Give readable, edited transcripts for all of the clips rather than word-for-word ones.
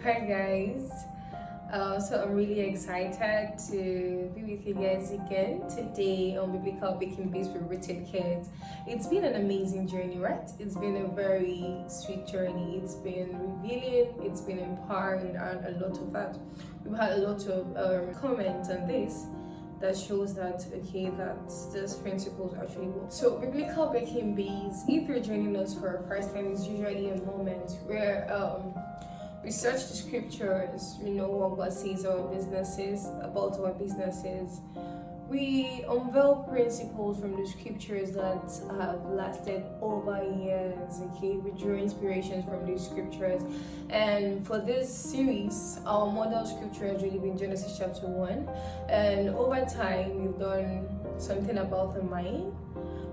Hi guys, so I'm really excited to be with you guys again today on Biblical Baking Base for Rooted Kids. It's been an amazing journey, right? It's been a very sweet journey. It's been revealing, it's been empowering, and a lot of that. We've had a lot of comments on this that shows that these principles actually work. So biblical baking base, if you're joining us for our first time, is usually a moment where we search the scriptures, we know what God says about our businesses. We unveil principles from the scriptures that have lasted over years. Okay, we draw inspirations from these scriptures. And for this series, our model scripture has really been Genesis chapter 1. And over time, we've done something about the mind.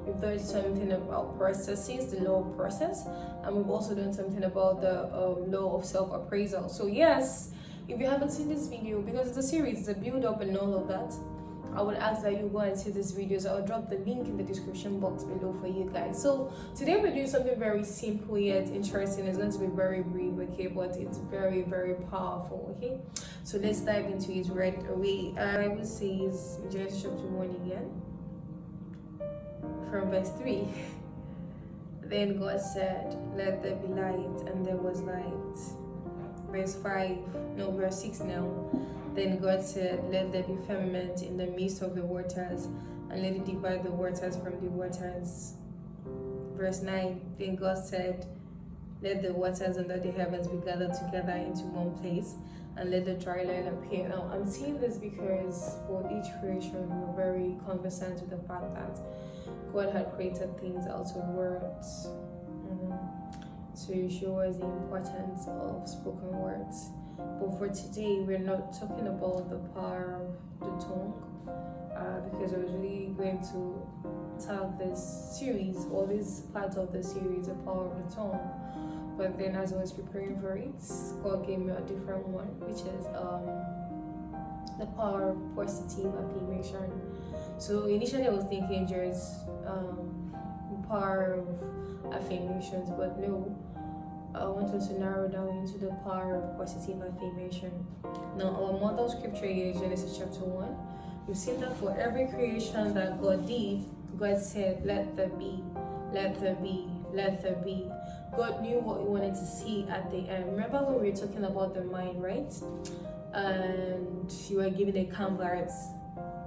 We've done something about processes, the law of process, and we've also done something about the law of self-appraisal. So yes, if you haven't seen this video, because it's a series, it's a build-up and all of that, I would ask that you go and see these videos. I'll drop the link in the description box below for you guys. So today we're doing something very simple yet interesting. It's going to be very brief, okay, but it's very, very powerful, okay? So let's dive into it right away. The Bible says, Genesis chapter 1 again, from verse 3. Then God said, let there be light, and there was light. Verse 6 now. Then God said, let there be firmament in the midst of the waters, and let it divide the waters from the waters. Verse 9. Then God said, let the waters under the heavens be gathered together into one place, and let the dry land appear. Now, I'm saying this because for each creation, we're very conversant with the fact that God had created things out of words to show us the importance of spoken words. But for today, we're not talking about the power of the tongue, because I was really going to tag this series, or this part of the series, the power of the tongue. But then as I was preparing for it, God gave me a different one, which is the power of positive affirmation. So initially I was thinking just power of affirmations, but no, I want us to narrow down into the power of positive affirmation. Now our model scripture here is Genesis chapter 1. We've seen that for every creation that God did, God said, let there be, let there be, let there be. God knew what he wanted to see at the end. Remember when we were talking about the mind, right? And you were given a canvas.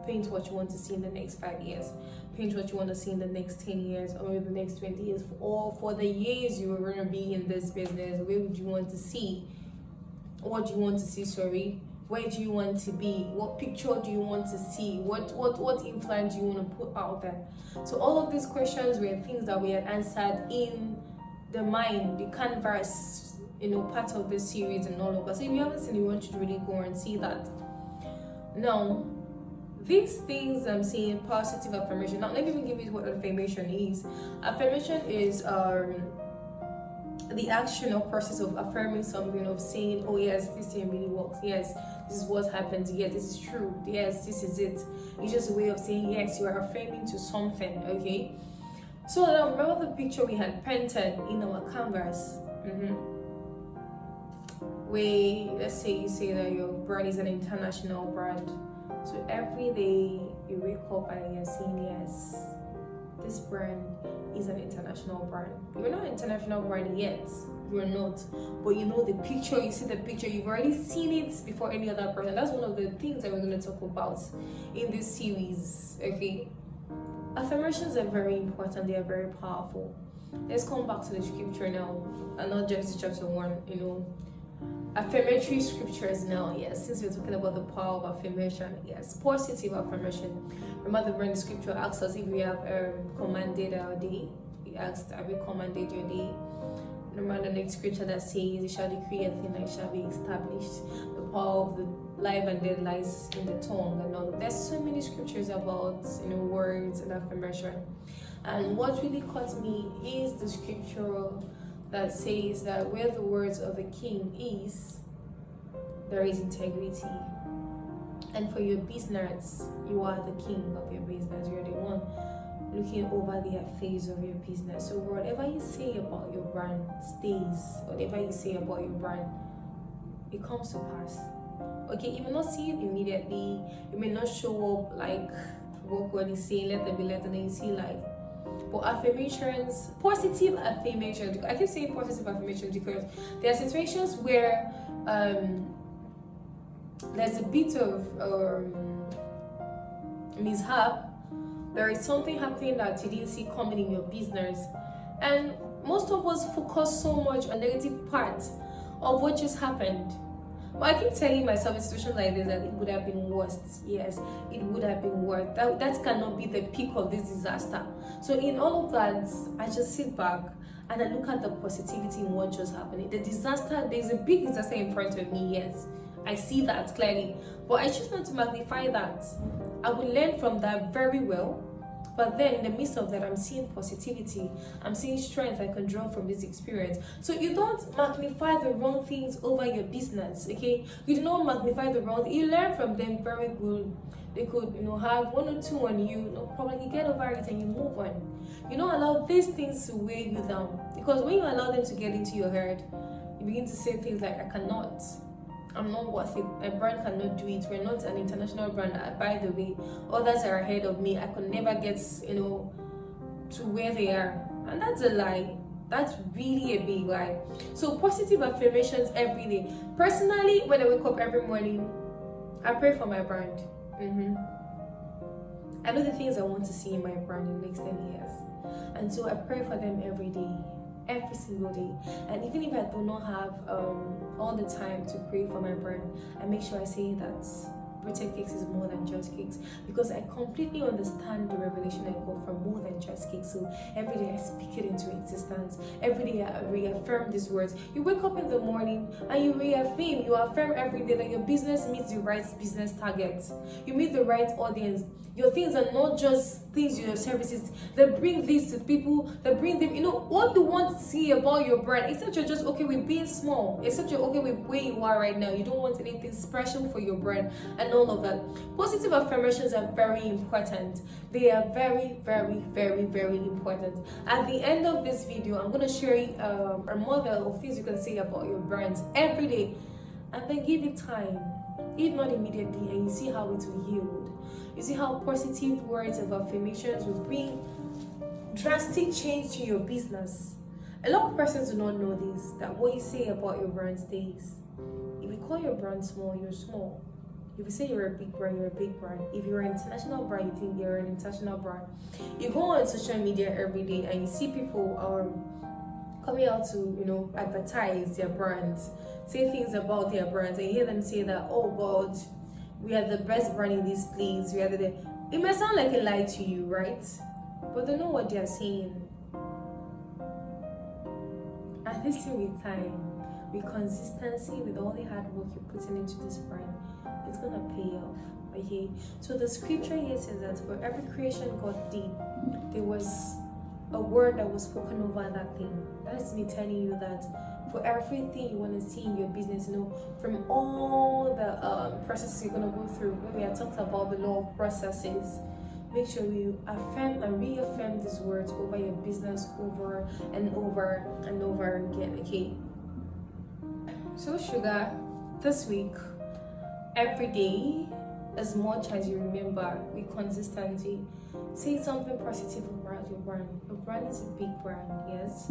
Paint what you want to see in the next 5 years. Paint what you want to see in the next 10 years, or maybe the next 20 years. Or for the years you were going to be in this business, where would you want to see? What do you want to see, sorry? Where do you want to be? What picture do you want to see? What influence do you want to put out there? So all of these questions were things that we had answered in the mind, the canvas, part of this series and all of that. So if you haven't seen it, you want to really go and see that. Now, these things I'm saying, positive affirmation. Now, let me give you what affirmation is. Affirmation is the action or process of affirming something, of saying, oh yes, this thing really works. Yes, this is what happens. Yes, this is true. Yes, this is it. It's just a way of saying, yes, you are affirming to something, okay? So now, remember the picture we had painted in our canvas? Where, let's say you say that your brand is an international brand. So every day you wake up and you're saying, yes, this brand is an international brand. You're not an international brand yet. You're not. But you know the picture, you see the picture, you've already seen it before any other person. That's one of the things that we're going to talk about in this series, okay? Affirmations are very important. They are very powerful. Let's come back to the scripture now, and not Genesis chapter 1, affirmatory scriptures now. Yes, since we're talking about the power of affirmation, yes, positive affirmation. Remember when the scripture asks us if we have commanded our day. He asked, have we commanded your day? Remember the next scripture that says, you shall decree a thing and it shall be established. The power of the life and death lies in the tongue and all. There's so many scriptures about words and affirmation. And what really caught me is the scripture that says that where the words of the king is, there is integrity. And for your business, you are the king of your business. You're the one looking over the affairs of your business. So whatever you say about your brand stays. Whatever you say about your brand it comes to pass. Okay, you may not see it immediately, it may not show up like what God is saying, let there be light, and then you see light. But affirmations, positive affirmations, I keep saying positive affirmations because there are situations where there's a bit of mishap. There is something happening that you didn't see coming in your business, and most of us focus so much on negative parts of what just happened. But I keep telling myself in situations like this that it would have been worse. Yes, it would have been worse. That cannot be the peak of this disaster. So in all of that, I just sit back and I look at the positivity in what just happened. The disaster, there's a big disaster in front of me, yes. I see that clearly. But I choose not to magnify that. I will learn from that very well. But then in the midst of that, I'm seeing positivity. I'm seeing strength I can draw from this experience. So you don't magnify the wrong things over your business, okay? You do not magnify the wrong things. You learn from them very good. They could, have one or two on you. No problem. You get over it and you move on. You don't allow these things to weigh you down. Because when you allow them to get into your head, you begin to say things like, I cannot. I'm not worth it. My brand cannot do it. We're not an international brand. By the way, others are ahead of me. I could never get, to where they are. And that's a lie. That's really a big lie. So positive affirmations every day. Personally, when I wake up every morning, I pray for my brand. I know the things I want to see in my brand in the next 10 years. And so I pray for them every day. Every single day. And even if I do not have all the time to pray for my brand, I make sure I say that Britain Cakes is more than just cakes, because I completely understand the revelation I got from more than just cakes. So every day I speak it into existence. Every day I reaffirm these words. You wake up in the morning and you affirm every day that your business meets the right business targets. You meet the right audience. Your things are not just things, your services that bring this to people, that bring them, what you want to see about your brand, except you're just okay with being small, except you're okay with where you are right now. You don't want anything special for your brand and all of that. Positive affirmations are very important. They are very, very, very, very important. At the end of this video, I'm going to share you a model of things you can say about your brands every day, and then give it time, if not immediately, and you see how it will yield. You see how positive words of affirmations will bring drastic change to your business. A lot of persons do not know this, that what you say about your brand stays. If you call your brand small, you're small. If you say you're a big brand, you're a big brand. If you're an international brand, you think you're an international brand. You go on social media every day and you see people coming out to, advertise their brands, say things about their brands, and you hear them say that, oh God, we are the best brand in this place. It may sound like a lie to you, right? But they know what they are saying. And listen, with time, with consistency, with all the hard work you're putting into this brand, it's gonna pay off. Okay. So the scripture here says that for every creation God did, there was a word that was spoken over that thing. That's me telling you that for everything you want to see in your business, from all the processes you're going to go through, when we have talked about the law of processes, make sure you affirm and reaffirm these words over your business over and over and over again, okay? So sugar, this week, every day, as much as you remember, with consistency, say something positive about your brand. Your brand is a big brand, yes?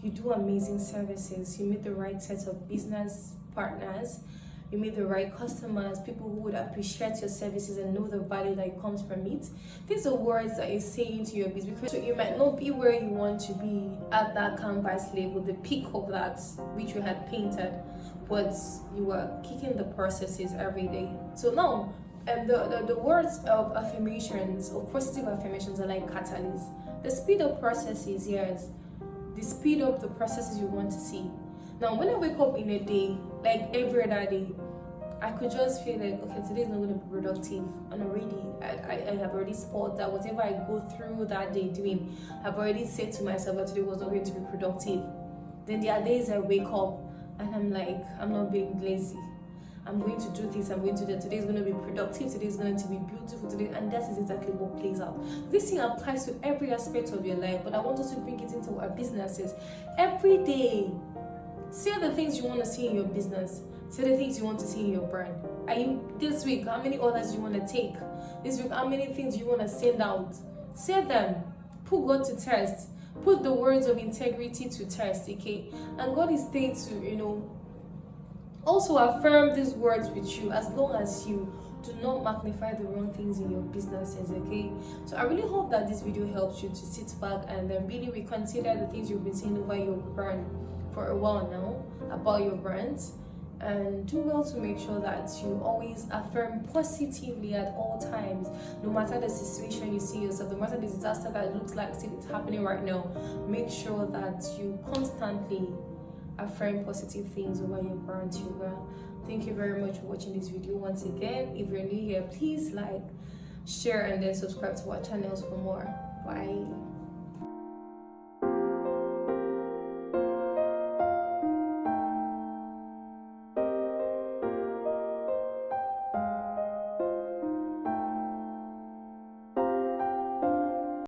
You do amazing services. You meet the right set of business partners. You meet the right customers, people who would appreciate your services and know the value that comes from it. These are words that you're saying to your business, because you might not be where you want to be at that canvas level, the peak of that which you had painted, but you are kicking the processes every day. So now, the words of affirmations, of positive affirmations, are like catalysts. The speed of processes, yes. They speed up the processes you want to see. Now, when I wake up in a day, like every other day, I could just feel like, okay, today's not going to be productive. And already, I have already spotted that whatever I go through that day doing, I've already said to myself that today was not going to be productive. Then there are days I wake up and I'm like, I'm not being lazy. I'm going to do this, I'm going to do that. Today's going to be productive, today's going to be beautiful today, and that is exactly what plays out. This thing applies to every aspect of your life, but I want us to bring it into our businesses. Every day, say the things you want to see in your business. Say the things you want to see in your brand. Are you this week? How many orders do you want to take? This week, how many things do you want to send out? Say them. Put God to test. Put the words of integrity to test, okay? And God is there to, also affirm these words with you, as long as you do not magnify the wrong things in your businesses, okay? So I really hope that this video helps you to sit back and then really reconsider the things you've been saying over your brand for a while now, about your brand, and do well to make sure that you always affirm positively at all times, no matter the situation you see yourself, no matter the disaster that it looks like it's happening right now. Make sure that you constantly affirm positive things over your brand, sugar. Thank you very much for watching this video. Once again, if you're new here, please like, share, and then subscribe to our channels for more. Bye.